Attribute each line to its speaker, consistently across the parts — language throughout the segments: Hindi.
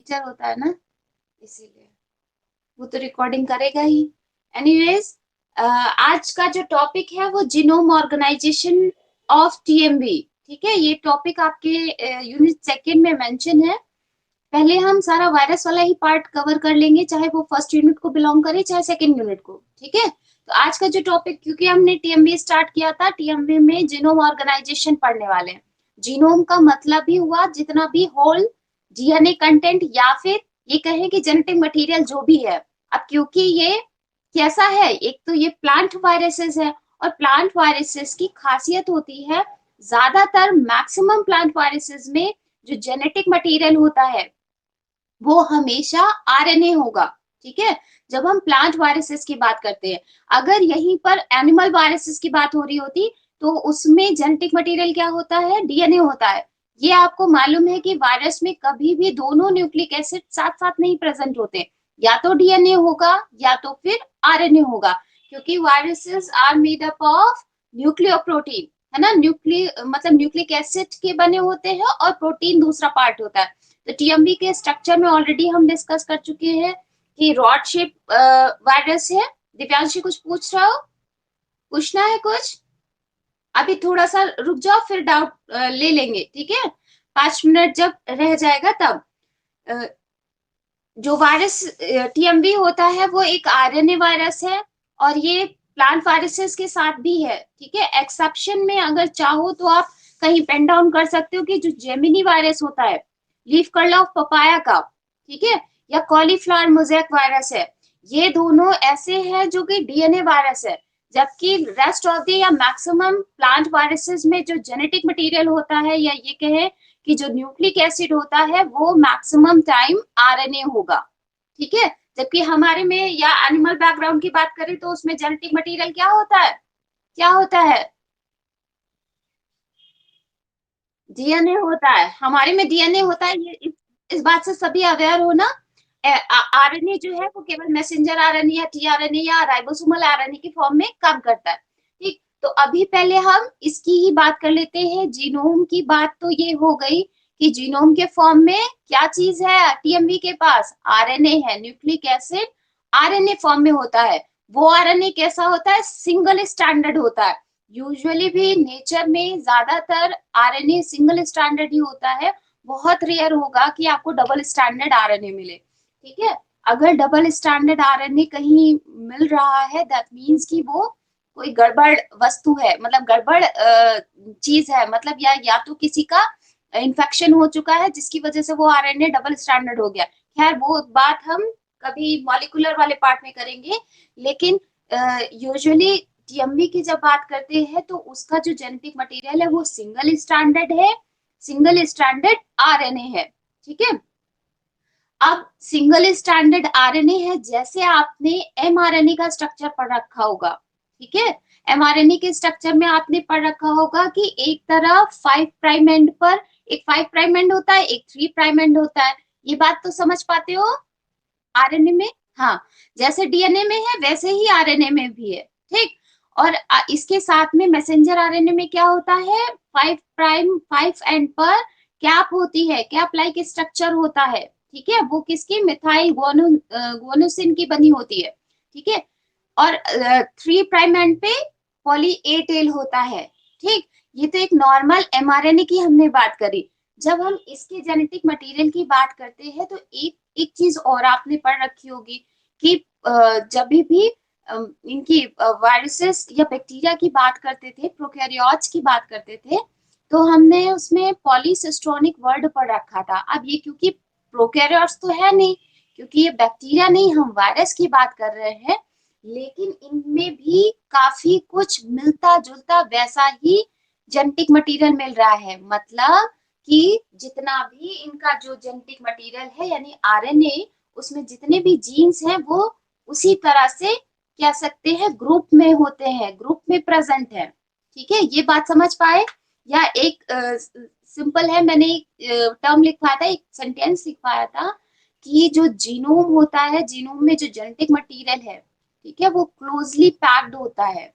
Speaker 1: टीचर होता है ना, इसीलिए वो तो रिकॉर्डिंग करेगा ही। एनीवेज, आज का जो टॉपिक है वो जीनोम ऑर्गेनाइजेशन ऑफ टीएमवी। ठीक है, ये टॉपिक आपके यूनिट सेकंड में मेंशन है। पहले हम सारा वायरस वाला ही पार्ट कवर कर लेंगे, चाहे वो फर्स्ट यूनिट को बिलोंग करे चाहे सेकंड यूनिट को। ठीक है, तो आज का जो टॉपिक, क्योंकि हमने टीएमवी स्टार्ट किया था, टीएमवी में जीनोम ऑर्गेनाइजेशन पढ़ने वाले हैं। जीनोम का मतलब ही हुआ जितना भी होल डीएनए कंटेंट, या फिर ये कहें कि जेनेटिक मटेरियल जो भी है। अब क्योंकि ये कैसा है, एक तो ये प्लांट वायरसेस है, और प्लांट वायरसेस की खासियत होती है, ज्यादातर मैक्सिमम प्लांट वायरसेस में जो जेनेटिक मटेरियल होता है वो हमेशा आरएनए होगा। ठीक है, जब हम प्लांट वायरसेस की बात करते हैं, अगर यहीं पर एनिमल वायरसेस की बात हो रही होती तो उसमें जेनेटिक मटेरियल क्या होता है, डीएनए होता है। ये आपको मालूम है कि वायरस में कभी भी दोनों न्यूक्लिक एसिड साथ साथ नहीं प्रेजेंट होते, या तो डीएनए होगा या तो फिर आरएनए होगा, क्योंकि viruses are made up of nucleoprotein, है ना। मतलब न्यूक्लिक एसिड के बने होते हैं और प्रोटीन दूसरा पार्ट होता है। तो टीएमवी के स्ट्रक्चर में ऑलरेडी हम डिस्कस कर चुके हैं कि रॉड शेप वायरस है। दिव्यांशी कुछ पूछ रहा हो, पूछना है कुछ? अभी थोड़ा सा रुक जाओ, फिर डाउट ले लेंगे। ठीक है, 5 मिनट जब रह जाएगा तब। अ, जो वायरस टीएमवी होता है वो एक आरएनए वायरस है, और ये प्लांट वायरसेस के साथ भी है। ठीक है, एक्सेप्शन में अगर चाहो तो आप कहीं पेन डाउन कर सकते हो कि जो जेमिनी वायरस होता है, लीफ कर्ल ऑफ पपाया का, ठीक है, या कॉलीफ्लावर मोज़ेक वायरस है, ये दोनों ऐसे हैं जो कि डीएनए वायरस है। जबकि रेस्ट ऑफ द या मैक्सिमम प्लांट वायरसेस में जो जेनेटिक मटेरियल होता है, या ये कहे कि जो न्यूक्लिक एसिड होता है, वो मैक्सिमम टाइम आरएनए होगा। ठीक है, जबकि हमारे में या एनिमल बैकग्राउंड की बात करें तो उसमें जेनेटिक मटेरियल क्या होता है, क्या होता है, डीएनए होता है। हमारे में डीएनए होता है, ये इस बात से सभी अवेयर हो ना। आरएनए जो है वो केवल मैसेंजर आरएनए या टीआरएनए या राइबोसोमल आरएनए की फॉर्म में काम करता है। ठीक, तो अभी पहले हम इसकी ही बात कर लेते हैं। जीनोम की बात तो ये हो गई कि जीनोम के फॉर्म में क्या चीज है टीएमवी के पास, आरएनए है, न्यूक्लिक एसिड आरएनए फॉर्म में होता है। वो आरएनए कैसा होता है, सिंगल स्टैंडर्ड होता है। यूजुअली भी नेचर में ज्यादातर आरएनए सिंगल स्टैंडर्ड ही होता है। बहुत रेयर होगा कि आपको डबल स्टैंडर्ड आरएनए मिले। ठीक है, अगर डबल स्टैंडर्ड आरएनए कहीं मिल रहा है, दैट मीन्स कि वो कोई गड़बड़ वस्तु है, मतलब गड़बड़ चीज है, मतलब या तो किसी का इन्फेक्शन हो चुका है जिसकी वजह से वो आरएनए डबल स्टैंडर्ड हो गया। खैर वो बात हम कभी मॉलिक्यूलर वाले पार्ट में करेंगे। लेकिन यूजुअली टीएमवी की जब बात करते हैं तो उसका जो जेनेटिक मटेरियल है वो सिंगल स्टैंडर्ड है, सिंगल स्टैंडर्ड आरएनए है। ठीक है, अब सिंगल स्टैंडर्ड आरएनए है, जैसे आपने एमआरएनए का स्ट्रक्चर पढ़ रखा होगा। ठीक है, एमआरएनए के स्ट्रक्चर में आपने पढ़ रखा होगा कि एक तरफ 5 प्राइम एंड पर एक 5 प्राइम एंड होता है, एक 3 प्राइम एंड होता है। ये बात तो समझ पाते हो आरएनए में? हाँ, जैसे डीएनए में है वैसे ही आरएनए में भी है। ठीक, और इसके साथ में मैसेंजर आरएनए में क्या होता है, 5 प्राइम 5 एंड पर कैप होती है, कैप लाइक स्ट्रक्चर होता है। ठीक है, वो किसकी, मिथाइल गुआनोसिन की बनी होती है। ठीक है, और 3 प्राइम एंड पे पॉली ए टेल होता है। ठीक, ये तो एक नॉर्मल एमआरएनए की हमने बात करी। जब हम इसके जेनेटिक मटेरियल की बात करते हैं तो एक एक चीज और आपने पढ़ रखी होगी कि जब भी इनकी वायरसेस या बैक्टीरिया की बात करते थे, प्रोकैरियोट्स की बात करते थे, तो हमने उसमें पॉलीसिस्टोनिक वर्ड पढ़ रखा था। अब ये क्योंकि प्रोकैरियोट्स तो है नहीं, क्योंकि ये बैक्टीरिया नहीं, हम वायरस की बात कर रहे हैं, लेकिन इनमें भी काफी कुछ मिलता जुलता वैसा ही जेनेटिक मटेरियल मिल रहा है। मतलब कि जितना भी इनका जो जेनेटिक मटेरियल है यानी आरएनए, उसमें जितने भी जीन्स हैं वो उसी तरह से कह सकते हैं ग्रुप में होते हैं, ग्रुप में प्रेजेंट है। ठीक है, ये बात समझ पाए? या एक सिंपल है, मैंने एक टर्म लिखवाया था, एक सेंटेंस लिखवाया था कि जो जीनोम होता है, जीनोम में जो जेनेटिक मटेरियल है, ठीक है, वो क्लोजली पैक्ड होता है।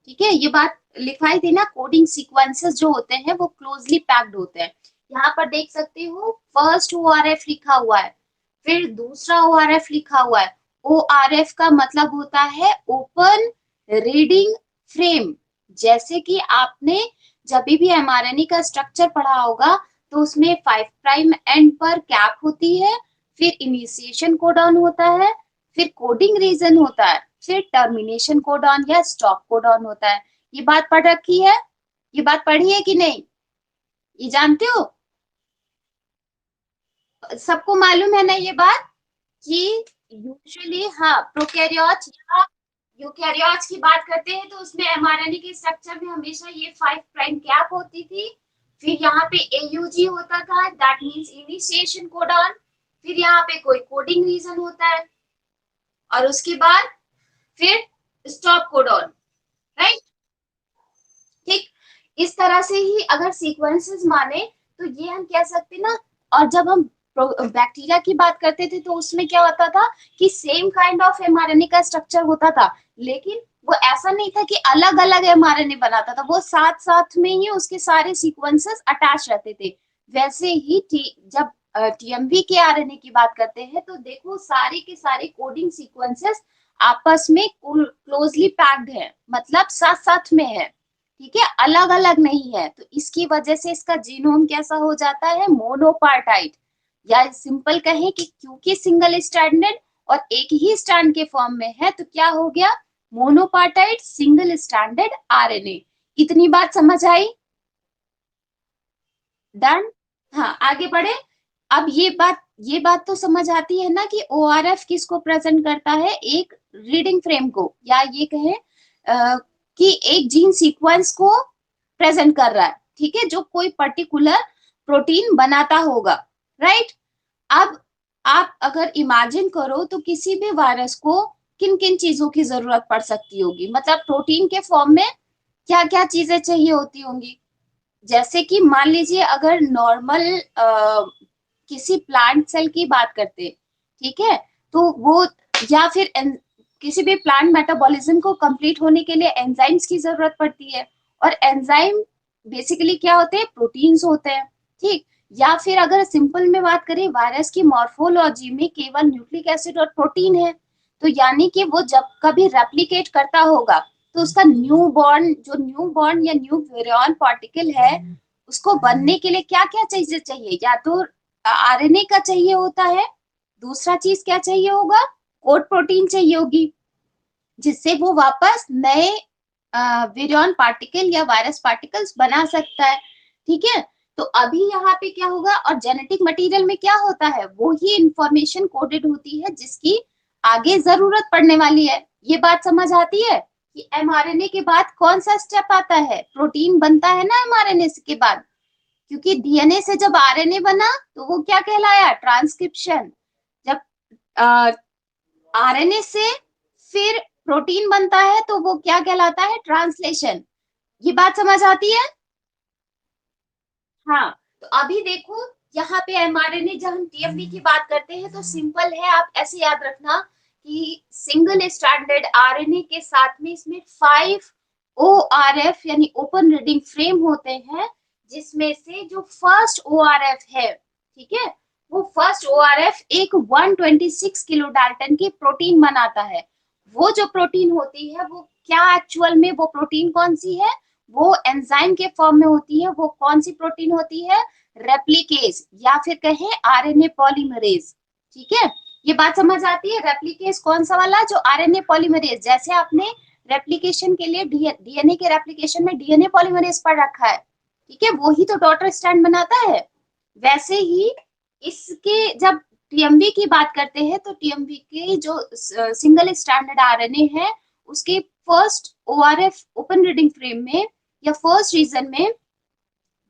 Speaker 1: ठीक है, ये बात लिखाई थी ना, कोडिंग सीक्वेंसेस जो होते हैं वो क्लोजली पैक्ड होते हैं। यहाँ पर देख सकते हो फर्स्ट ओआरएफ लिखा हुआ है, फिर दूसरा ORF लिखा हुआ है, ORF का मतलब होता है ओपन रीडिंग फ्रेम। जैसे कि आपने जब भी mRNA का स्ट्रक्चर पढ़ा होगा तो उसमें 5 प्राइम एंड पर कैप होती है, फिर इनिशिएशन कोडॉन होता है, फिर कोडिंग रीजन होता है, फिर टर्मिनेशन कोडॉन या स्टॉप कोडॉन होता है। ये बात पढ़ रखी है? ये बात पढ़ी है कि नहीं? ये जानते हो? सबको मालूम है ना ये बात कि यूजुअली, हाँ, प्रोकैरियोट्स या यूकैरियोट्स की बात करते हैं तो उसमें mRNA के स्ट्रक्चर में हमेशा ये 5 प्राइम कैप होती थी, फिर यहाँ पे AUG होता था, दैट मींस इनिशिएशन कोडॉन, फिर यहाँ पे कोई कोडिंग रीजन होता है, और उसके बाद फिर स्टॉप कोडॉन, राइट? ठीक, इस तरह से ही अगर सीक्वेंसेस माने तो ये हम कह सकते ना। और जब हम बैक्टीरिया की बात करते थे तो उसमें क्या होता था कि सेम काइंड ऑफ mRNA का स्ट्रक्चर होता था, लेकिन वो ऐसा नहीं था कि अलग अलग mRNA बनाता था, वो साथ साथ में ही उसके सारे सीक्वेंसेस अटैच रहते थे। वैसे ही जब TMV के RNA की बात करते हैं तो देखो सारे के सारे कोडिंग सीक्वेंसेस आपस में क्लोजली पैक्ड है, मतलब साथ साथ में है, ठीक है, अलग अलग नहीं है। तो इसकी वजह से इसका जीनोम कैसा हो जाता है, मोनोपार्टाइड, या सिंपल कहें कि क्योंकि सिंगल स्ट्रैंडेड और एक ही स्ट्रैंड के फॉर्म में है तो क्या हो गया, मोनोपार्टाइड सिंगल स्ट्रैंडेड RNA। इतनी बात समझ आई? डन। हाँ, आगे बढ़े। अब ये बात तो समझ आती है ना कि ORF किसको प्रेजेंट करता है, एक रीडिंग फ्रेम को, या ये कहें कि एक जीन सीक्वेंस को प्रेजेंट कर रहा है, ठीक है, जो कोई पर्टिकुलर प्रोटीन बनाता होगा, राइट? अब आप अगर इमेजिन करो तो किसी भी वायरस को किन किन चीजों की जरूरत पड़ सकती होगी, मतलब प्रोटीन के फॉर्म में क्या क्या चीजें चाहिए होती होंगी। जैसे कि मान लीजिए अगर नॉर्मल किसी प्लांट सेल की बात करते, ठीक है, तो वो, या फिर किसी भी प्लांट मेटाबॉलिज्म को कंप्लीट होने के लिए एंजाइम्स की जरूरत पड़ती है, और एंजाइम बेसिकली क्या होते हैं, प्रोटीन्स होते हैं, ठीक। या फिर अगर सिंपल में बात करें वायरस की मॉर्फोलॉजी में केवल न्यूक्लिक एसिड और प्रोटीन है, तो यानी कि वो जब कभी रेप्लिकेट करता होगा तो उसका न्यू बॉर्न या न्यू वेरियन पार्टिकल है, उसको बनने के लिए क्या क्या चीजें चाहिए, या तो RNA का चाहिए होता है, दूसरा चीज क्या चाहिए होगा, कोड प्रोटीन चाहिए होगी, जिससे वो वापस नए विरियन पार्टिकल या वायरस पार्टिकल्स बना सकता है, ठीक है। तो अभी यहाँ पे क्या होगा, और जेनेटिक मटेरियल में क्या होता है, वो ही इंफॉर्मेशन कोडेड होती है जिसकी आगे जरूरत पड़ने वाली है। ये बात समझ आती है कि mRNA के बाद कौन सा स्टेप आता है, प्रोटीन बनता है ना mRNA के बाद, क्योंकि DNA से जब RNA बना तो वो क्या कहलाया, ट्रांसक्रिप्शन। जब RNA से फिर प्रोटीन बनता है तो वो क्या कहलाता है, ट्रांसलेशन। ये बात समझ आती है? हाँ, तो अभी देखो यहाँ पे mRNA, जब हम TMV की बात करते हैं तो सिंपल है, आप ऐसे याद रखना कि सिंगल स्ट्रैंडेड RNA के साथ में इसमें 5 ORF यानी ओपन रीडिंग फ्रेम होते हैं, जिसमें से जो फर्स्ट ORF है, ठीक है, वो फर्स्ट ORF एक 126 किलो डाल्टन की प्रोटीन बनाता है। वो जो प्रोटीन होती है वो क्या, एक्चुअल में वो प्रोटीन कौन सी है, वो एंजाइम के फॉर्म में होती है। वो कौन सी प्रोटीन होती है, रेप्लिकेज, या फिर कहें RNA पॉलीमरेज, ठीक है। ये बात समझ आती है, रेप्लिकेज कौन सा वाला, जो RNA पॉलीमरेज, जैसे आपने रेप्लिकेशन के लिए DNA के रेप्लिकेशन में DNA पॉलीमरेज पढ़ रखा है, ठीक है, वो ही तो डॉटर स्टैंड बनाता है। वैसे ही इसके जब TMV की बात करते हैं तो TMV के जो सिंगल स्टैंडर्ड RNA है, उसके first ORF open reading frame में या फर्स्ट रीजन में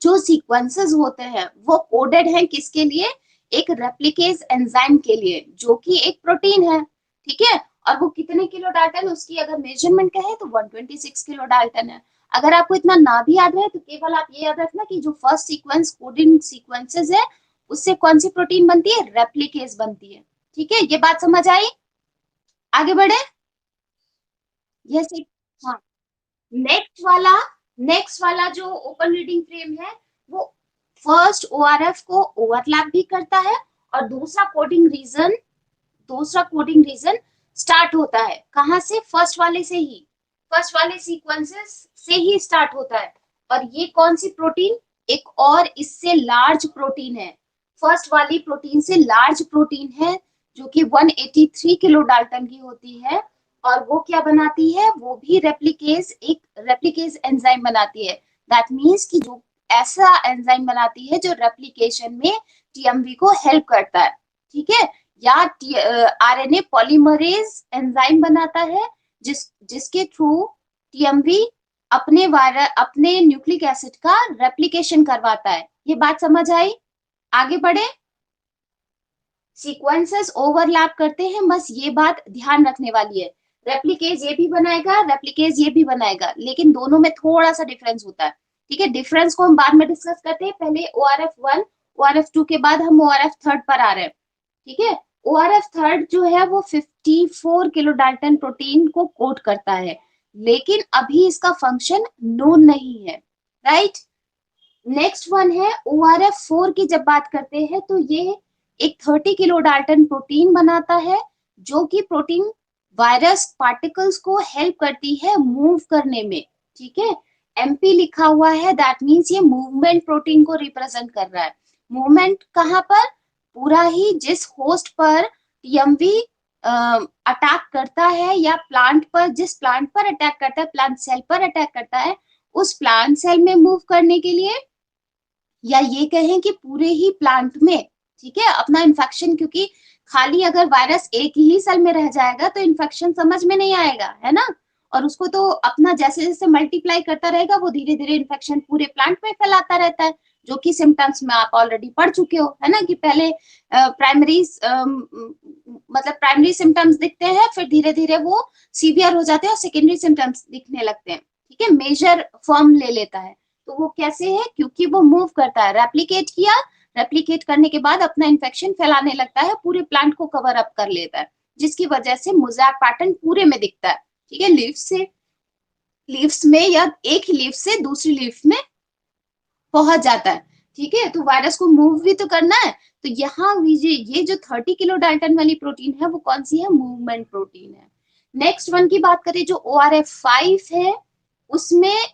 Speaker 1: जो सीक्वेंसेस होते हैं वो कोडेड हैं किसके लिए, एक रेप्लिकेज एंजाइम के लिए, जो कि एक प्रोटीन है, ठीक है। और वो कितने किलो डाल्टन, उसकी अगर मेजरमेंट कहे तो 126 किलो डाल्टन है। अगर आपको इतना ना भी याद है तो केवल आप ये याद रखना कि जो फर्स्ट सीक्वेंस कोडिंग सीक्वेंसेस है उससे कौन सी प्रोटीन बनती है, रेप्लिकेज बनती है, ठीक है। ये बात समझ आई? आगे बढ़े। यस। हाँ, नेक्स्ट वाला जो ओपन रीडिंग फ्रेम है वो फर्स्ट ORF को ओवरलैप भी करता है, और दूसरा कोडिंग रीजन स्टार्ट होता है कहाँ से? फर्स्ट वाले सीक्वेंसेस से ही स्टार्ट होता है। और ये कौन सी प्रोटीन? एक और इससे लार्ज प्रोटीन है, फर्स्ट वाली प्रोटीन से लार्ज प्रोटीन है, जो कि 183 किलो डाल्टन की होती है। और वो क्या बनाती है? वो भी एक रेप्लिकेज एंजाइम बनाती है। दैट मीन्स कि जो ऐसा एंजाइम बनाती है जो रेप्लिकेशन में टीएमवी को हेल्प करता है, ठीक है। या आरएनए पॉलीमरेज एंजाइम बनाता है जिसके थ्रू टीएमवी अपने न्यूक्लिक एसिड का रेप्लिकेशन करवाता है। ये बात समझ आई? आगे बढ़े। सीक्वेंसेस ओवरलैप करते हैं, बस ये बात ध्यान रखने वाली है। रेप्लिकेज ये भी बनाएगा, रेप्लिकेज ये भी बनाएगा, लेकिन दोनों में थोड़ा सा डिफरेंस होता है, ठीक है। डिफरेंस को हम बाद में डिस्कस करते हैं, पहले ORF1 ORF2 के बाद हम ORF थर्ड पर आ रहे हैं, ठीक है। ORF थर्ड जो है वो 54 किलो डाल्टन प्रोटीन को कोड करता है, लेकिन अभी इसका फंक्शन नोन नहीं है, राइट। नेक्स्ट वन है ORF4 की। जब बात करते हैं तो ये एक 30 किलो डाल्टन प्रोटीन बनाता है, जो कि प्रोटीन वायरस पार्टिकल्स को हेल्प करती है मूव करने में, ठीक है। MP लिखा हुआ है, दैट मीन्स ये मूवमेंट प्रोटीन को रिप्रेजेंट कर रहा है। मूवमेंट कहाँ पर? पूरा ही जिस होस्ट पर टीएमवी अटैक करता है, या जिस प्लांट पर अटैक करता है, प्लांट सेल पर अटैक करता है, उस प्लांट सेल में मूव करने के लिए, या ये कहें कि पूरे ही प्लांट में, ठीक है, अपना इन्फेक्शन, क्योंकि खाली अगर वायरस एक ही सेल में रह जाएगा तो इन्फेक्शन समझ में नहीं आएगा, है ना। और उसको तो अपना जैसे जैसे मल्टीप्लाई करता रहेगा, वो धीरे धीरे इन्फेक्शन पूरे प्लांट में फैलाता रहता है, जो कि सिम्टम्स में आप ऑलरेडी पढ़ चुके हो, है ना, कि पहले प्राइमरी सिम्टम्स दिखते हैं, फिर धीरे धीरे वो सीवियर हो जाते हैं और सेकेंडरी सिम्टम्स दिखने लगते हैं, ठीक है, मेजर फॉर्म ले लेता है। तो वो कैसे है? क्योंकि वो मूव करता है, रेप्लिकेट करने के बाद अपना इन्फेक्शन फैलाने लगता है, पूरे प्लांट को कवर अप कर लेता है, जिसकी वजह से मोज़ैक पैटर्न पूरे में दिखता है, ठीक है। लीव्स में, या एक ही लीफ से दूसरी लीफ में पहुंच जाता है, ठीक है। तो वायरस को मूव भी तो करना है। तो यहाँ ये जो 30 किलो डाल्टन वाली प्रोटीन है, वो कौन सी है? मूवमेंट प्रोटीन है। नेक्स्ट वन की बात करें, जो ORF5 है, उसमें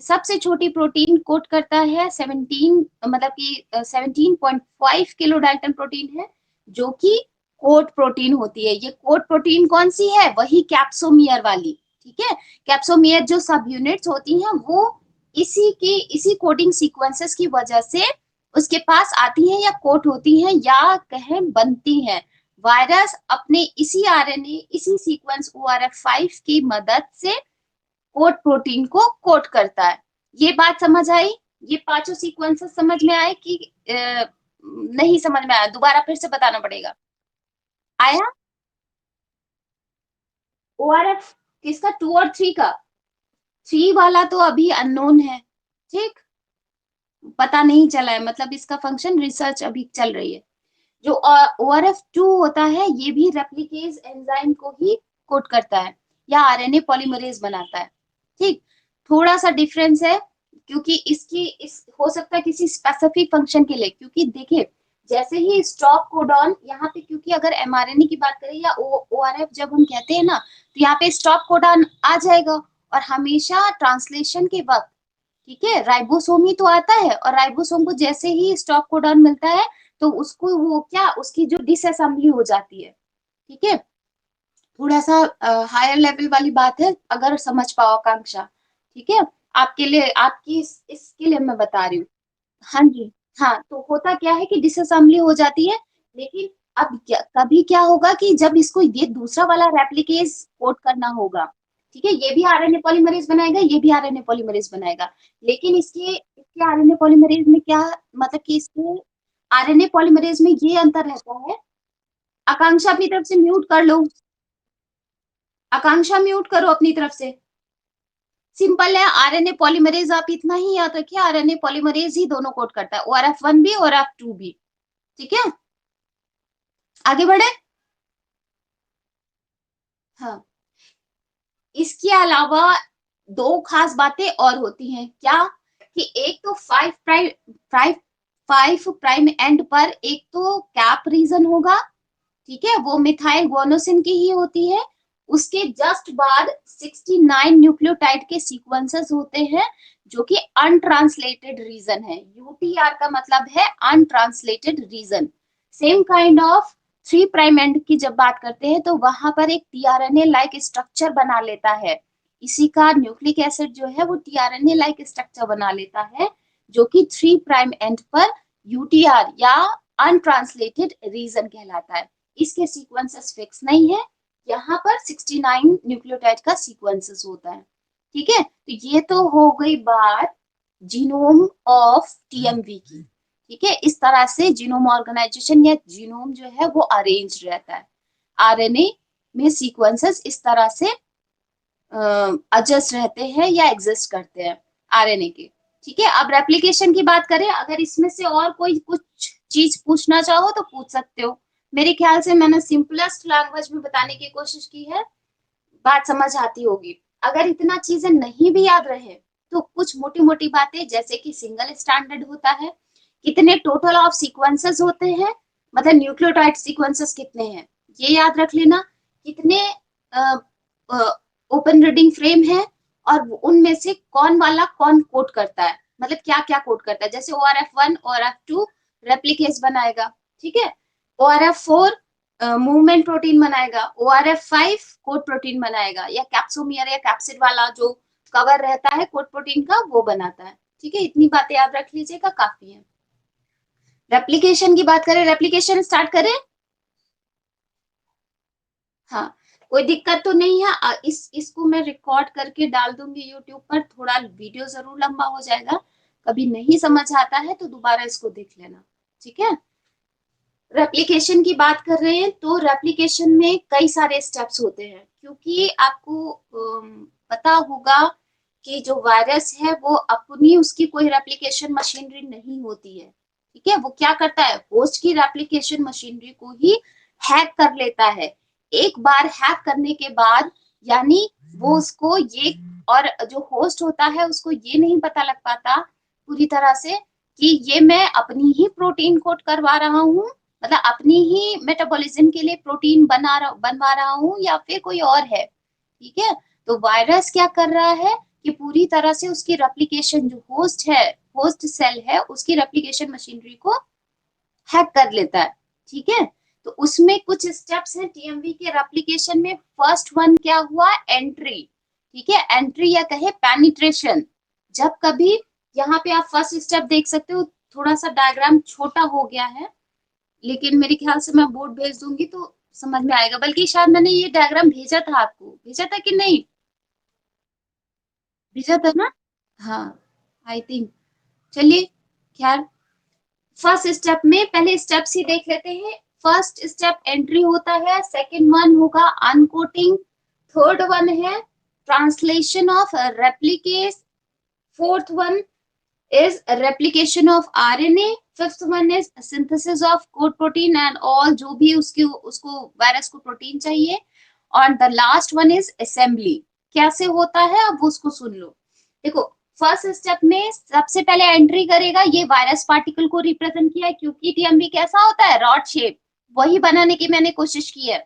Speaker 1: सबसे छोटी प्रोटीन कोड करता है 17.5 किलो डाल्टन प्रोटीन है, जो कि कोड प्रोटीन होती है। ये कोड प्रोटीन कौन सी है? वही कैप्सोमियर वाली, ठीक है। कैप्सोमियर जो सब यूनिट्स होती हैं, वो इसी कोडिंग सीक्वेंसेस की वजह से उसके पास आती हैं, या कोड होती हैं, या कहें बनती हैं। वायरस अपने इसी आरएनए, इसी सीक्वेंस ORF5 की मदद से कोड प्रोटीन को कोड करता है। ये बात समझ आई? ये पांचों सीक्वेंसेस समझ में आए कि नहीं समझ में आया? दोबारा फिर से बताना पड़ेगा। आया? ORF किसका? 2 और 3 का? 3 वाला तो अभी अननोन है, ठीक, पता नहीं चला है, मतलब इसका फंक्शन रिसर्च अभी चल रही है। जो ORF2 होता है, ये भी रेप्लिकेज एंजाइम को ही कोड करता है, या आरएनए पॉलीमरेज बनाता है, ठीक। थोड़ा सा डिफरेंस है, क्योंकि हो सकता है किसी स्पेसिफिक फंक्शन के लिए, क्योंकि देखिए जैसे ही स्टॉप कोडॉन यहाँ पे, क्योंकि अगर mRNA की बात करें या ORF जब हम कहते हैं ना, तो यहाँ पे स्टॉप कोडॉन आ जाएगा, और हमेशा ट्रांसलेशन के वक्त, ठीक है, राइबोसोम ही तो आता है, और राइबोसोम को जैसे ही स्टॉप कोडॉन मिलता है, तो उसको वो क्या, उसकी जो डिसअसेंबली हो जाती है, ठीक है। थोड़ा सा हायर लेवल वाली बात है, अगर समझ पाओ आकांक्षा, ठीक है। आपके लिए, आपकी इसके लिए मैं बता रही हूँ। हाँ जी। हाँ, तो होता क्या है कि डिसअसेंबली हो जाती है, लेकिन अब कभी क्या होगा कि जब इसको ये दूसरा वाला रेप्लिकेज कोड करना होगा, ठीक है, ये भी आरएनए पॉलीमरेज बनाएगा, ये भी आरएनए पॉलीमरेज बनाएगा, लेकिन इसके आरएनए पॉलीमरेज में क्या, मतलब कि इसके आरएनए पॉलीमरेज में ये अंतर रहता है। आकांक्षा अपनी तरफ से म्यूट कर लो, आकांक्षा म्यूट करो अपनी तरफ से। सिंपल है, आरएनए पॉलीमरेज आप इतना ही याद रखिए, आरएनए पॉलीमरेज ही दोनों कोड करता है, ORF1 भी ORF2 भी, ठीक है। आगे बढ़े। हाँ, इसके अलावा दो खास बातें और होती हैं, क्या? कि एक तो 5 प्राइम 5 प्राइम एंड पर एक तो कैप रीजन होगा, ठीक है, वो मिथाइल गुआनोसिन की ही होती है। उसके जस्ट बाद 69 न्यूक्लियोटाइड के सीक्वेंसेस होते हैं जो कि अनट्रांसलेटेड रीजन है। यूटीआर का मतलब है untranslated region. Same kind of 3 prime and की जब बात करते हैं तो वहां पर एक टीआरएनए लाइक स्ट्रक्चर बना लेता है। इसी का न्यूक्लिक एसिड जो है वो टीआरएनए लाइक स्ट्रक्चर बना लेता है, जो कि 3 प्राइम एंड पर यूटीआर या अनट्रांसलेटेड रीजन कहलाता है। इसके सीक्वेंसेस फिक्स नहीं है, यहाँ पर 69 न्यूक्लियोटाइड का सीक्वेंसेस होता है, ठीक है। तो ये तो हो गई बात जीनोम ऑफ टीएमवी की, ठीक है। इस तरह से जीनोम ऑर्गेनाइजेशन या जीनोम जो है वो अरेंज रहता है। आरएनए में सीक्वेंसेस इस तरह से एडजस्ट रहते हैं या एग्जिस्ट करते हैं आरएनए के, ठीक है। अब रेप्लिकेशन की बात करें, अगर इसमें से और कोई कुछ चीज पूछना चाहो तो पूछ सकते हो। मेरे ख्याल से मैंने सिंपलेस्ट लैंग्वेज में बताने की कोशिश की है, बात समझ आती होगी। अगर इतना चीजें नहीं भी याद रहे तो कुछ मोटी मोटी बातें, जैसे कि सिंगल स्टैंडर्ड होता है, कितने टोटल ऑफ सीक्वेंसेस होते हैं, मतलब न्यूक्लियोटाइड सीक्वेंसेस कितने हैं ये याद रख लेना, कितने ओपन रीडिंग फ्रेम है और उनमें से कौन वाला कौन कोड करता है, मतलब क्या क्या कोड करता है। जैसे ORF1 ORF2 रेप्लिकेस बनाएगा, ठीक है, ORF4 मूवमेंट प्रोटीन बनाएगा, ORF5 कोड प्रोटीन बनाएगा, या कैप्सोमियर या कैप्सिड वाला जो कवर रहता है कोड प्रोटीन का वो बनाता है, ठीक है। इतनी बातें याद रख लीजिएगा, काफी है। रेप्लिकेशन की बात करें, रेप्लिकेशन स्टार्ट करें। हाँ, कोई दिक्कत तो नहीं है। इसको मैं रिकॉर्ड करके डाल दूंगी यूट्यूब पर, थोड़ा वीडियो जरूर लंबा हो जाएगा, कभी नहीं समझ आता है तो दोबारा इसको देख लेना, ठीक है। रेप्लिकेशन की बात कर रहे हैं तो रेप्लिकेशन में कई सारे स्टेप्स होते हैं, क्योंकि आपको पता होगा कि जो वायरस है वो अपनी उसकी कोई रेप्लिकेशन मशीनरी नहीं होती है, ठीक है। वो क्या करता है, होस्ट की रेप्लिकेशन मशीनरी को ही हैक कर लेता है। एक बार हैक करने के बाद यानी वो उसको ये, और जो होस्ट होता है उसको ये नहीं पता लग पाता पूरी तरह से कि ये मैं अपनी ही प्रोटीन कोड करवा रहा हूँ, मतलब अपनी ही मेटाबॉलिज्म के लिए प्रोटीन बनवा रहा हूँ या फिर कोई और है, ठीक है। तो वायरस क्या कर रहा है कि पूरी तरह से उसकी रेप्लिकेशन जो होस्ट है, होस्ट सेल है, उसकी रेप्लिकेशन मशीनरी को हैक कर लेता है, ठीक है। तो उसमें कुछ स्टेप्स हैं टीएमवी के रेप्लिकेशन में। फर्स्ट वन क्या हुआ, एंट्री, ठीक है, एंट्री या कहे पेनिट्रेशन। जब कभी, यहाँ पे आप फर्स्ट स्टेप देख सकते हो, थोड़ा सा डायग्राम छोटा हो गया है, लेकिन मेरे ख्याल से मैं बोर्ड भेज दूंगी तो समझ में आएगा। बल्कि शायद मैंने ये डायग्राम भेजा था आपको, भेजा था कि नहीं, भेजा था ना, हाँ आई थिंक। चलिए खैर, फर्स्ट स्टेप में पहले स्टेप्स ही देख लेते हैं। फर्स्ट स्टेप एंट्री होता है, सेकंड वन होगा अनकोटिंग, थर्ड वन है translation of replicase, fourth one is replication of RNA, fifth one is synthesis of code protein and all जो भी उसको वायरस को प्रोटीन चाहिए, और the last one is assembly। कैसे होता है अब उसको सुन लो। देखो फर्स्ट स्टेप में सबसे पहले एंट्री करेगा, ये वायरस पार्टिकल को रिप्रेजेंट किया है, क्योंकि टीएमवी कैसा होता है, रॉड शेप, वही बनाने की मैंने कोशिश की है।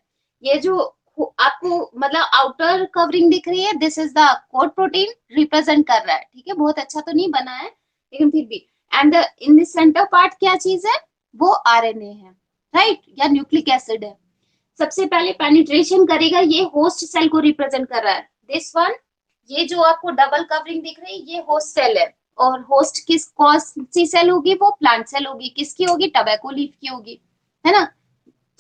Speaker 1: ये जो आपको मतलब आउटर कवरिंग दिख रही है, this is the code protein represent कर रहा है, ठीक है। बहुत अच्छा तो नहीं बना है लेकिन फिर भी। And in the centre part क्या चीज है, वो आरएनए है, राइट, या न्यूक्लिक एसिड है। सबसे पहले पेनिट्रेशन करेगा, ये होस्ट सेल को रिप्रेजेंट कर रहा है, दिस वन। ये जो आपको डबल कवरिंग दिख रही है ये होस्ट सेल है, और होस्ट किस कौन सी सेल होगी, वो प्लांट सेल होगी। किसकी होगी, टबैको लीफ की होगी, है ना।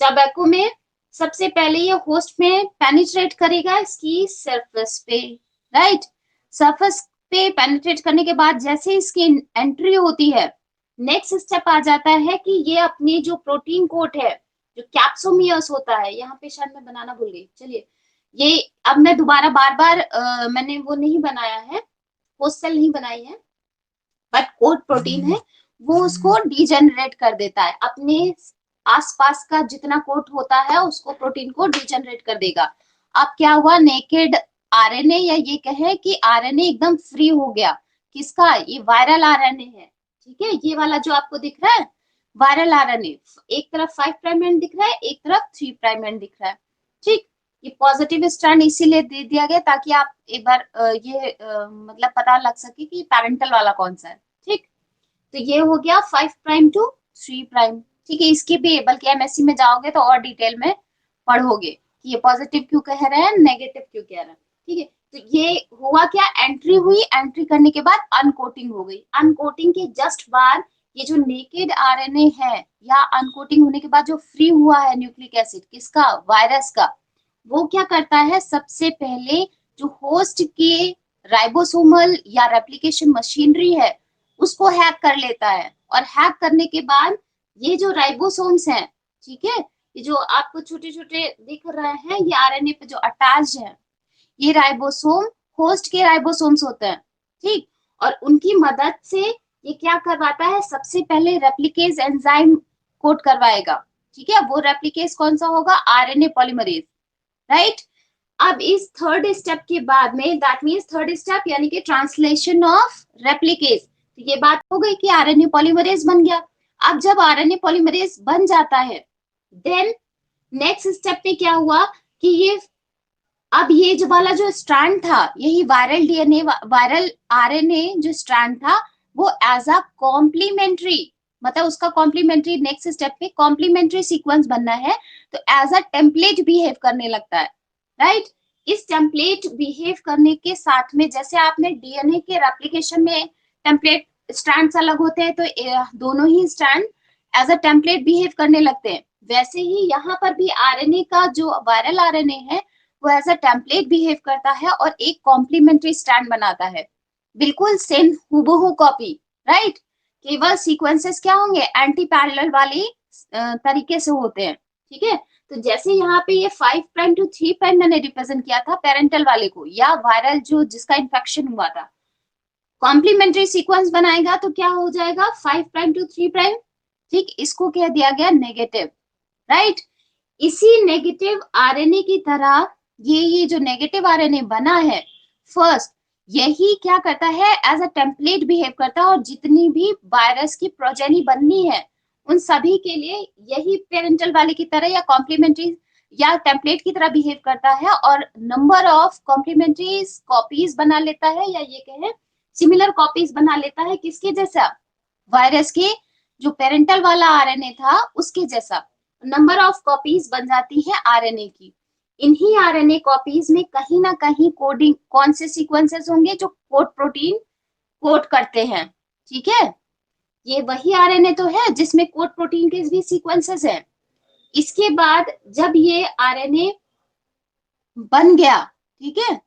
Speaker 1: टबैको में सबसे पहले ये होस्ट में पेनिट्रेट करेगा इसकी सरफेस पे, राइट। सरफेस पे पेनिट्रेट करने के बाद जैसे इसकी एंट्री होती है, नेक्स्ट स्टेप आ जाता है कि ये अपनी जो प्रोटीन कोट है, जो कैप्सोमियर्स होता है, यहाँ पे शायद मैं बनाना भूल गई, चलिए ये अब मैं दोबारा बार बार मैंने वो नहीं बनाया है, होस्ट सेल नहीं बनाई है, बट कोट प्रोटीन है, वो उसको डीजेनरेट कर देता है, अपने आसपास का जितना कोट होता है उसको प्रोटीन को डीजेनरेट कर देगा। अब क्या हुआ, नेकेड आरएनए, या ये कहे कि आरएनए एकदम फ्री हो गया, किसका, ये वायरल आरएनए है, ठीक है, ये वाला जो आपको दिख रहा है वायरल आरएनए, एक तरफ 5 प्राइम एंड दिख रहा है, एक तरफ 3 प्राइम एंड दिख रहा है। ठीक, ये पॉजिटिव स्ट्रैंड इसीलिए दे दिया गया ताकि आप एक बार मतलब पता लग सके कि पैरेंटल वाला कौन सा है। ठीक, तो ये हो गया 5 प्राइम टू 3 प्राइम। ठीक है, इसकी भी बल्कि एमएससी में जाओगे तो और डिटेल में पढ़ोगे कि ये पॉजिटिव क्यों कह रहे हैं, नेगेटिव क्यों कह रहे हैं। ठीक है, तो ये हुआ क्या, एंट्री हुई, एंट्री करने के बाद अनकोटिंग हो गई। अनकोटिंग के जस्ट बाद ये जो नेकेड आरएनए है या अनकोटिंग होने के बाद जो फ्री हुआ है न्यूक्लिक एसिड, किसका, वायरस का, वो क्या करता है, सबसे पहले जो होस्ट के राइबोसोमल या रेप्लिकेशन मशीनरी है उसको हैक कर लेता है। और हैक करने के बाद ये जो राइबोसोम्स हैं, ठीक है, ये जो आपको छोटे छोटे दिख रहे हैं, ये आरएनए पे जो अटैच है, ये राइबोसोम होस्ट के राइबोसोम्स होते हैं। ठीक, और उनकी मदद से ये क्या करवाता है, सबसे पहले रेप्लिकेज एंजाइम कोड करवाएगा। ठीक है, वो रेप्लिकेज कौन सा होगा, आरएनए पॉलीमरेज, राइट। अब इस थर्ड स्टेप के बाद में, दैट मींस थर्ड स्टेप यानी कि ट्रांसलेशन ऑफ रेप्लिकेज, तो ये बात हो गई कि आरएनए पॉलीमरेज बन गया। अब जब आरएनए पॉलीमरेज बन जाता है, देन नेक्स्ट स्टेप में क्या हुआ कि ये जो वाला जो स्ट्रैंड था, यही वायरल डीएनए, वायरल आरएनए जो स्ट्रैंड था, वो एज अ कॉम्प्लीमेंट्री, मतलब उसका कॉम्प्लीमेंट्री नेक्स्ट स्टेप पे कॉम्प्लीमेंट्री सीक्वेंस बनना है, तो एज अ टेम्पलेट बिहेव करने लगता है, राइट। इस टेम्पलेट बिहेव करने के साथ में, जैसे आपने डीएनए के रेप्लिकेशन में टेम्पलेट स्ट्रैंड्स अलग होते हैं, तो दोनों ही strand as a template behave करने लगते हैं, वैसे ही यहाँ पर भी आरएनए का जो वायरल आरएनए है वो एज अ टेम्पलेट बिहेव करता है और एक कॉम्प्लीमेंट्री स्ट्रैंड बनाता है, बिल्कुल सेम हूबहू कॉपी, राइट। केवल सीक्वेंसेस क्या होंगे, एंटी पैरेलल वाले तरीके से होते हैं। ठीक है, तो जैसे यहाँ पे ये 5 प्राइम टू 3 प्राइम मैंने रिप्रेजेंट किया था पेरेंटल वाले को, या वायरल जो जिसका इन्फेक्शन हुआ था, कॉम्प्लीमेंट्री सीक्वेंस बनाएगा तो क्या हो जाएगा, 5 प्राइम टू 3 प्राइम। ठीक, इसको कह दिया गया नेगेटिव, राइट। इसी नेगेटिव आरएनए की तरह ये जो नेगेटिव आरएनए बना है, फर्स्ट यही क्या करता है, एज अ टेम्पलेट बिहेव करता है, और जितनी भी वायरस की प्रोजेनी बननी है उन सभी के लिए यही पेरेंटल वाले की तरह या कॉम्प्लीमेंट्री या टेम्पलेट की तरह बिहेव करता है, और नंबर ऑफ कॉम्प्लीमेंट्री कॉपीज बना लेता है, या ये कहें सिमिलर कॉपीज बना लेता है, किसके जैसा, वायरस के जो पेरेंटल वाला आरएनए था उसके जैसा। नंबर ऑफ कॉपीज बन जाती है आरएनए की। इन्हीं आरएनए कॉपीज में कहीं ना कहीं कोडिंग, कौन से सीक्वेंसेस होंगे जो कोड प्रोटीन कोड करते हैं। ठीक है, ये वही आरएनए तो है जिसमें कोड प्रोटीन के भी सीक्वेंसेस हैं। इसके बाद जब ये आरएनए बन गया, ठीक है,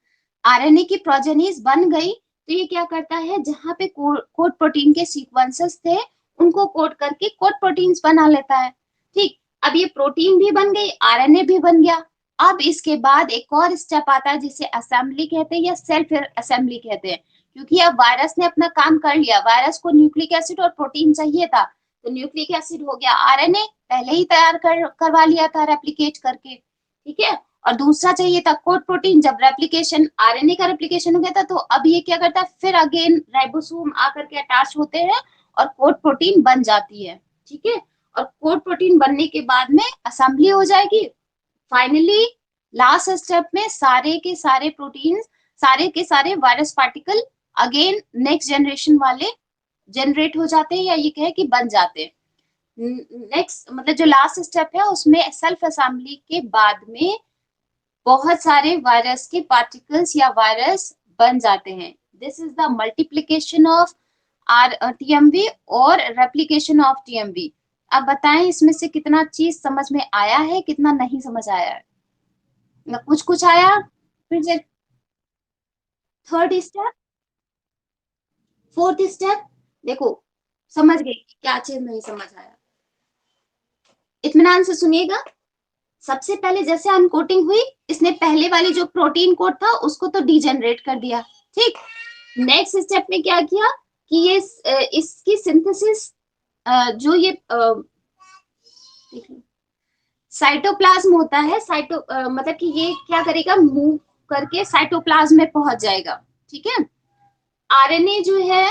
Speaker 1: आरएनए की प्रोजेनीज बन गई, तो ये क्या करता है, जहां पे कोड प्रोटीन के सीक्वेंसेस थे उनको कोड करके कोड प्रोटीन्स बना लेता है। ठीक, अब ये प्रोटीन भी बन गई, आरएनए भी बन गया। अब इसके बाद एक और स्टेप आता है जिसे असेंबली कहते हैं या सेल्फ असेंबली कहते हैं, क्योंकि अब वायरस ने अपना काम कर लिया, वायरस को न्यूक्लिक एसिड और प्रोटीन चाहिए था, तो न्यूक्लिक एसिड हो गया, आरएनए पहले ही तैयार करवा लिया था रेप्लिकेट करके। ठीक है, और दूसरा चाहिए था कोड प्रोटीन, जब रेप्लिकेशन आरएनए का रेप्लिकेशन हो गया था, तो अब ये क्या करता है, फिर अगेन राइबोसोम आकर के अटैच होते हैं और कोड प्रोटीन बन जाती है। ठीक है, और कोड प्रोटीन बनने के बाद में असेंबली हो जाएगी। फाइनली लास्ट स्टेप में सारे के सारे प्रोटीन, सारे के सारे virus particle again next generation वाले जनरेट हो जाते हैं, या ये कहे कि बन जाते हैं। नेक्स्ट मतलब जो लास्ट स्टेप है उसमें सेल्फ असेंबली के बाद में बहुत सारे वायरस के पार्टिकल्स या वायरस बन जाते हैं। This is the multiplication of TMV और रेप्लिकेशन ऑफ टीएमवी। अब बताएं इसमें से कितना चीज समझ में आया है, कितना नहीं समझ आया है, ना कुछ कुछ आया। फिर से थर्ड स्टेप, फोर्थ स्टेप, देखो समझ गए क्या चीज नहीं समझ आया, इत्मीनान से सुनिएगा। सबसे पहले जैसे अनकोटिंग हुई, इसने पहले वाली जो प्रोटीन कोड था उसको तो डीजेनरेट कर दिया। ठीक, नेक्स्ट स्टेप में क्या किया कि ये इसकी सिंथेसिस जो ये साइटोप्लाज्म होता है, मतलब कि ये क्या करेगा, मूव करके साइटोप्लाज्म में पहुंच जाएगा। ठीक है, आरएनए जो है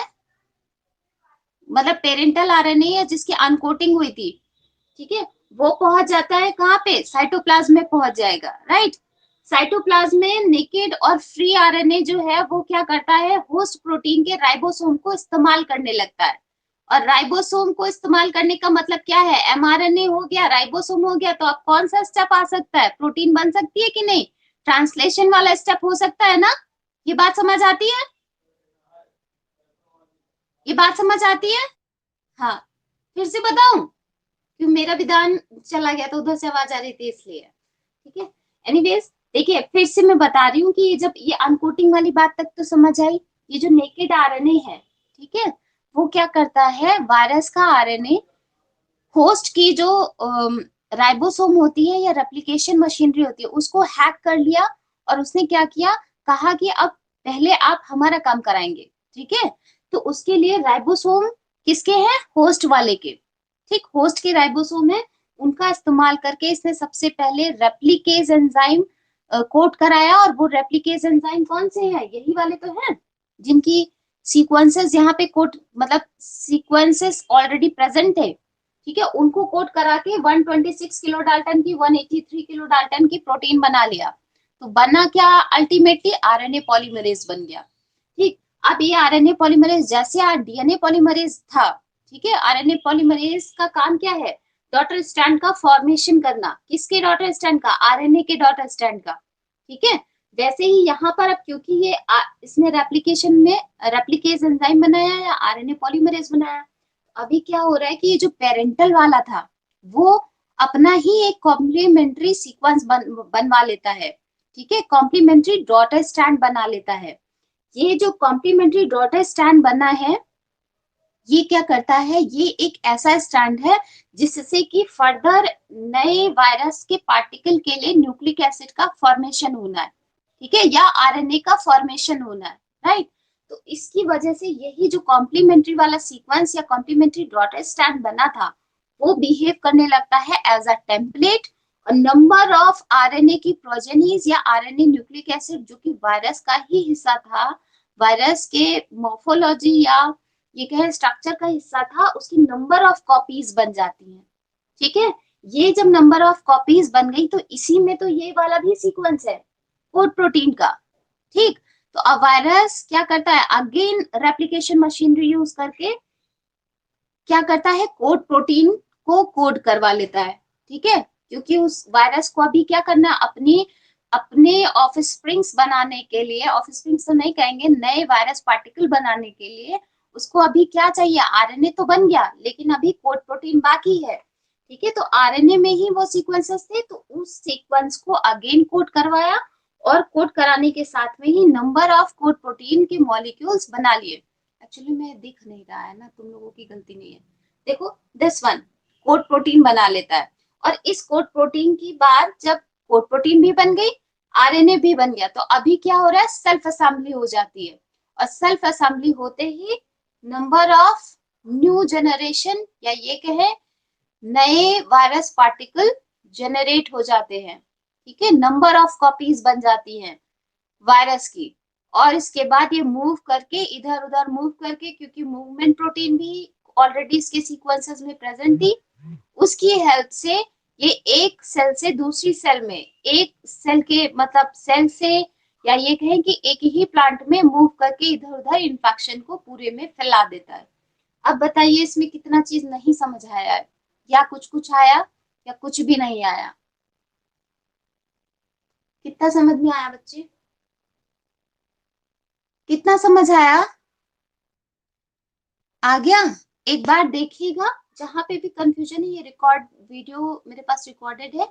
Speaker 1: मतलब पेरेंटल आरएनए या जिसकी अनकोटिंग हुई थी, ठीक है, वो पहुंच जाता है कहाँ पे, साइटोप्लाज्म में पहुंच जाएगा, राइट। साइटोप्लाज्म में नेकेड और फ्री आरएनए जो है वो क्या करता है, होस्ट प्रोटीन के राइबोसोम को इस्तेमाल करने लगता है। और राइबोसोम को इस्तेमाल करने का मतलब क्या है, एमआरएनए हो गया, राइबोसोम हो गया, तो अब कौन सा स्टेप आ सकता है, प्रोटीन बन सकती है कि नहीं, ट्रांसलेशन वाला स्टेप हो सकता है ना। ये बात समझ आती है, ये बात समझ आती है। हाँ, फिर से बताऊं, क्यों मेरा विधान चला गया तो उधर से आवाज आ रही थी इसलिए, ठीक है। एनीवेज देखिए फिर से मैं बता रही हूँ कि जब ये अनकोटिंग वाली बात तक तो समझ आई, ये जो नेकेड आरएनए है, ठीक है, वो क्या करता है, वायरस का आरएनए होस्ट की जो राइबोसोम होती है या रेप्लिकेशन मशीनरी होती है उसको हैक कर लिया, और उसने क्या किया, कहा कि अब पहले आप हमारा काम कराएंगे, ठीक है। तो उसके लिए राइबोसोम किसके हैं, होस्ट वाले के, ठीक, होस्ट के राइबोसोम है, उनका इस्तेमाल करके इसने सबसे पहले रेप्लिकेज एंजाइम कोड कराया। और वो रेप्लिकेज एंजाइम कौन से हैं, यही वाले तो हैं जिनकी सीक्वेंसेस यहाँ पे कोड, मतलब सीक्वेंसेस ऑलरेडी प्रेजेंट है, ठीक है, उनको कोड करा के 126 किलो डाल्टन की 183 किलो डाल्टन की प्रोटीन बना लिया। तो बना क्या, अल्टीमेटली आरएनए पॉलीमरेज बन गया, ठीक। अब ये आरएनए पॉलीमरेज जैसे डीएनए पॉलीमरेज था, ठीक है, आरएनए पॉलीमरेज का काम क्या है, डॉटर स्टैंड का फॉर्मेशन करना, किसके डॉटर स्टैंड का, आरएनए के डॉटर स्टैंड का, ठीक है। वैसे ही यहाँ पर अब क्योंकि ये इसने रेप्लिकेशन में रेप्लिकेज एंजाइम बनाया या आरएनए पॉलीमरेज बनाया, अभी क्या हो रहा है कि ये जो पेरेंटल वाला था वो अपना ही एक कॉम्प्लीमेंट्री सीक्वेंस बनवा लेता है, ठीक है, कॉम्प्लीमेंट्री डॉटर स्टैंड बना लेता है। ये जो कॉम्प्लीमेंट्री डॉटर स्टैंड बना है, ये क्या करता है, ये एक ऐसा स्टैंड है जिससे कि फर्दर नए वायरस के पार्टिकल के लिए न्यूक्लिक एसिड का फॉर्मेशन होना है, ठीक है, या आरएनए का फॉर्मेशन होना है, राइट। तो इसकी वजह से यही जो कॉम्प्लीमेंट्री वाला सीक्वेंस या कॉम्प्लीमेंट्री डॉटर स्टैंड बना था वो बिहेव करने लगता है एज अ टेम्पलेट, और नंबर ऑफ आरएनए की प्रोजेनीज या आरएनए न्यूक्लिक एसिड जो कि वायरस का ही हिस्सा था, वायरस के मोर्फोलॉजी या ये कहे स्ट्रक्चर का हिस्सा था, उसकी नंबर ऑफ कॉपीज बन जाती हैं, ठीक है। ये जब नंबर ऑफ कॉपीज बन गई तो इसी में तो ये वाला भी सीक्वेंस है कोड प्रोटीन का, ठीक। तो अब वायरस क्या करता है, अगेन रेप्लिकेशन मशीनरी यूज करके क्या करता है, कोड प्रोटीन को कोड करवा लेता है, ठीक है, क्योंकि उस वायरस को अभी क्या करना है, अपनी अपने ऑफस्प्रिंग्स बनाने के लिए, ऑफस्प्रिंग्स तो नहीं कहेंगे, नए वायरस पार्टिकल बनाने के लिए उसको अभी क्या चाहिए, आरएनए तो बन गया लेकिन अभी कोड प्रोटीन बाकी है, ठीक है। तो आरएनए में ही वो सीक्वेंसेस थे, तो उस सीक्वेंस को अगेन कोड करवाया, और कोड कराने के साथ में ही नंबर ऑफ कोड प्रोटीन के मॉलिक्यूल्स बना लिए। एक्चुअली में दिख नहीं रहा है ना, तुम लोगों की गलती नहीं है, देखो दिस वन कोड प्रोटीन बना लेता है। और इस कोड प्रोटीन की बात, जब कोड प्रोटीन भी बन गई, आरएनए भी बन गया, तो अभी क्या हो रहा है, सेल्फ असेंबली हो जाती है। और सेल्फ असेंबली होते ही नंबर ऑफ न्यू जनरेशन या ये कहे नए वायरस पार्टिकल जनरेट हो जाते हैं, ठीक है, नंबर ऑफ कॉपीज बन जाती हैं वायरस की। और इसके बाद ये मूव करके इधर उधर मूव करके, क्योंकि मूवमेंट प्रोटीन भी ऑलरेडी इसके सीक्वेंसेस में प्रेजेंट थी, उसकी हेल्प से ये एक सेल से दूसरी सेल में, एक सेल के मतलब सेल से या ये कहें कि एक ही प्लांट में मूव करके इधर उधर इन्फेक्शन को पूरे में फैला देता है। अब बताइए इसमें कितना चीज नहीं समझ आया है, या कुछ कुछ आया या कुछ भी नहीं आया, कितना समझ में आया बच्चे, कितना समझ आया, आ गया। एक बार देखिएगा, जहां पे भी कंफ्यूजन है, ये रिकॉर्ड वीडियो मेरे पास रिकॉर्डेड है,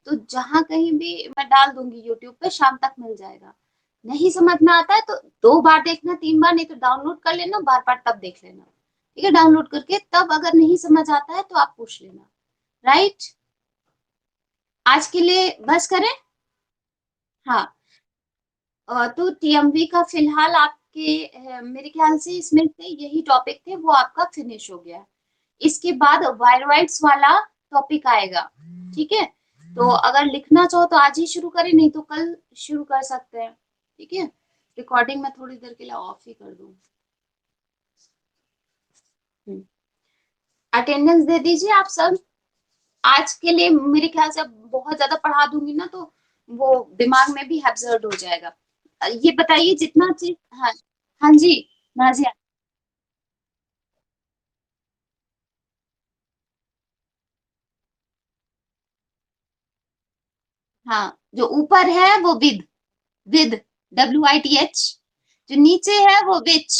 Speaker 1: तो जहां कहीं भी मैं डाल दूंगी यूट्यूब पे, शाम तक मिल जाएगा। नहीं समझ में आता है तो 2 बार देखना, 3 बार, नहीं तो डाउनलोड कर लेना, बार बार तब देख लेना, ठीक है, डाउनलोड करके तब अगर नहीं समझ आता है तो आप पूछ लेना, राइट। आज के लिए बस करें, हाँ। तो टीएमवी का फिलहाल आपके मेरे ख्याल से इसमें से यही टॉपिक थे, वो आपका फिनिश हो गया। इसके बाद वायरवाइड्स वाला टॉपिक आएगा, ठीक है। तो अगर लिखना चाहो तो आज ही शुरू करें, नहीं तो कल शुरू कर सकते हैं, ठीक है। रिकॉर्डिंग में थोड़ी देर के लिए ऑफ ही कर दूं। अटेंडेंस दे दीजिए आप सब। आज के लिए मेरे ख्याल से अब बहुत ज्यादा पढ़ा दूंगी ना तो वो दिमाग में भी एब्जर्व हो जाएगा। ये बताइए जितना चीज। हाँ। हाँ जी। नाजिया। हाँ, जो ऊपर है वो विद WITH। जो नीचे है वो विच,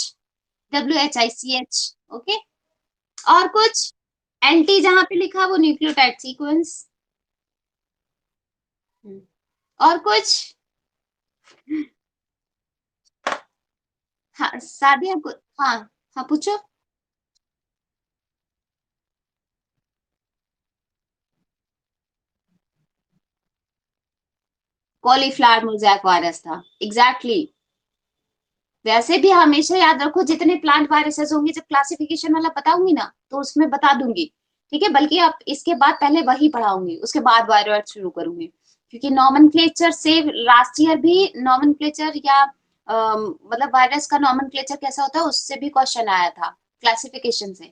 Speaker 1: WHICH। ओके। और कुछ। NT जहां पे लिखा वो न्यूक्लियोटाइड सीक्वेंस। और कुछ। हाँ सादिया को। हाँ। हाँ पूछो। कॉलीफ्लावर मोज़ेक वायरस था एग्जैक्टली। वैसे भी हमेशा याद रखो जितने प्लांट वायरसेस होंगे जब क्लासिफिकेशन वाला बताऊंगी ना तो उसमें बता दूंगी। ठीक है, बल्कि आप इसके बाद पहले वही पढ़ाऊंगी उसके बाद वायरस शुरू करूंगी। क्योंकि नॉमेनक्लेचर से लास्ट ईयर भी नॉमेनक्लेचर या मतलब वायरस का नॉमेनक्लेचर कैसा होता है उससे भी क्वेश्चन आया था क्लासिफिकेशन से।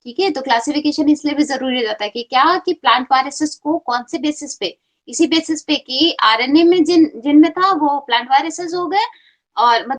Speaker 1: ठीक है, तो क्लासिफिकेशन इसलिए भी जरूरी रहता है कि क्या कि प्लांट वायरसेस को कौन से बेसिस पे, इसी बेसिस पे कि RNA में जिनमें था वो प्लांट वायरसेस हो गए और